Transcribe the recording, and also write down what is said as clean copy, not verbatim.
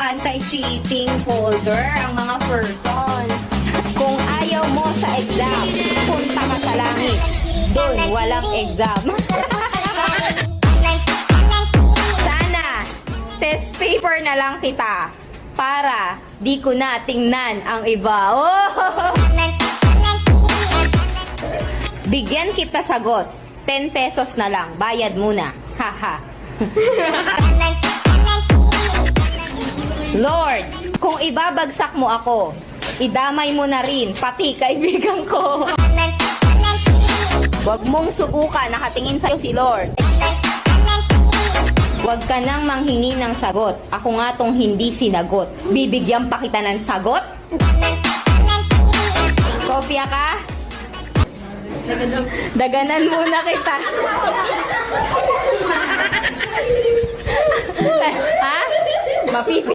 anti-cheating folder ang mga person. Kung ayaw mo sa exam, punta ka sa langit. Doon, walang exam. Sana, test paper na lang kita para di ko na tingnan ang iba. Oh! Bigyan kita sagot. 10 pesos na lang. Bayad muna. Haha. Lord, kung ibabagsak mo ako, idamay mo na rin, pati kaibigan ko. Huwag mong subukan, nakatingin sa'yo si Lord. Huwag ka nang manghingi ng sagot. Ako nga tong hindi sinagot. Bibigyan pa kita ng sagot? Kopya ka? Daganan muna kita. Ha? Mapipi.